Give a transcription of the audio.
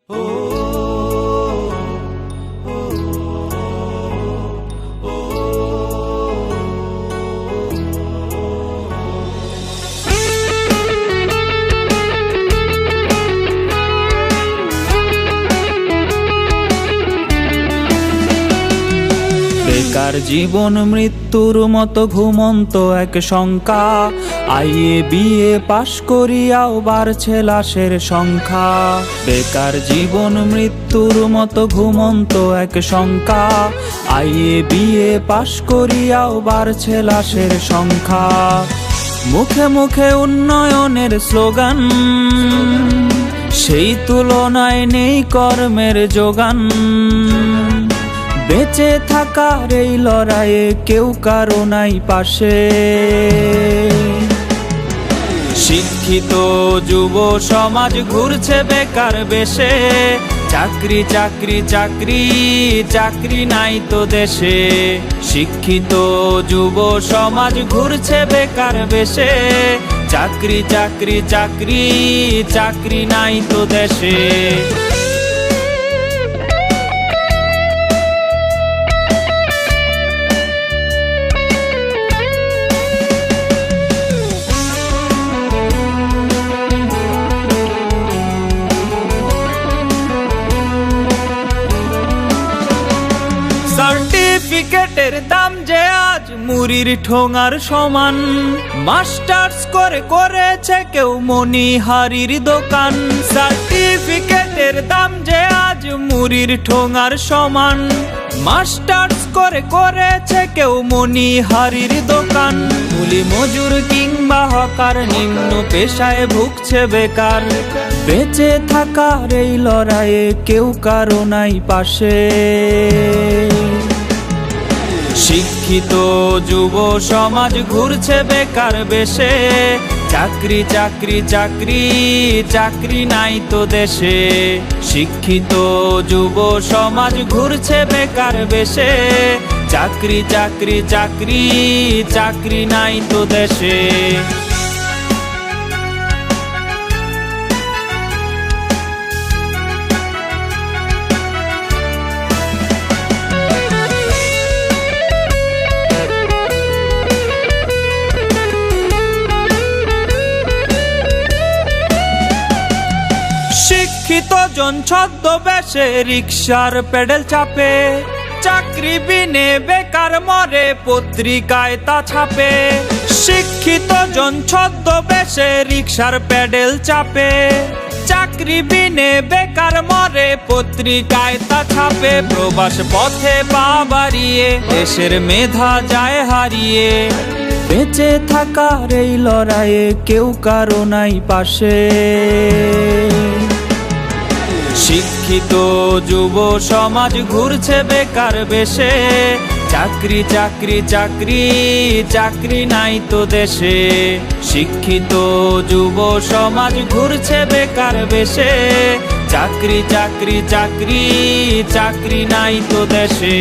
বেকার জীবন মৃত্যুর মতো ঘুমন্ত এক শঙ্কা। আইএ বিএ পাশ করিয়াও বাড়ছে লাশের সংখ্যা। বেকার জীবন মৃত্যুর মতো ঘুমন্ত এক শঙ্কা। আইএ বিএ পাশ করিয়াও বাড়ছে লাশের সংখ্যা। মুখে মুখে উন্নয়নের স্লোগান, সেই তুলনায় নেই কর্মের যোগান। বেঁচে থাকার এই লড়াইয়ে কেউ কারো নাই পাশে। শিক্ষিত যুব সমাজ ঘুরছে বেকার বেশে। চাকরি চাকরি চাকরি চাকরি নাই তো দেশে। শিক্ষিত যুব সমাজ ঘুরছে বেকার বেশে। চাকরি চাকরি চাকরি চাকরি নাই তো দেশে। সার্টিফিকেটের দাম যে আজ মুড়ির ঠোঙার সমান। মাস্টার্স করে করেছে কেউ মনিহারির দোকান। সার্টিফিকেটের দাম যে আজ মুড়ির ঠোঙার সমান। মাস্টার্স করে করেছে কেউ মনিহারির দোকান। কুলি মজুর কিংবা হকার নিম্ন পেশায় ভুগছে বেকার। বেঁচে থাকার এই লড়াইয়ে কেউ কারো নাই পাশে। শিক্ষিত যুব সমাজ ঘুরছে বেকার বেশে। চাকরি চাকরি চাকরি চাকরি নাই তো দেশে। শিক্ষিত যুব সমাজ ঘুরছে বেকার বেশে। চাকরি চাকরি চাকরি চাকরি নাই তো দেশে। শিক্ষিত জন ছদ্মবেশে রিকশার পেডেল চাপে। চাকরি বিনে বেকার মরে পত্রিকায় তা ছাপে। শিক্ষিত জন ছদ্মবেশে রিকশার পেডেল চাপে। চাকরি বিনে বেকার মরে পত্রিকায় তা ছাপে। প্রবাস পথে পা বাড়িয়ে দেশের মেধা যায় হারিয়ে। বেঁচে থাকার এই লড়াইয়ে কেউ কারো নাই পাশে। শিক্ষিত যুব সমাজ ঘুরছে বেকার বেশে। চাকরি চাকরি চাকরি চাকরি নাই তো দেশে। শিক্ষিত যুব সমাজ ঘুরছে বেকার বেশে। চাকরি চাকরি চাকরি চাকরি নাই তো দেশে।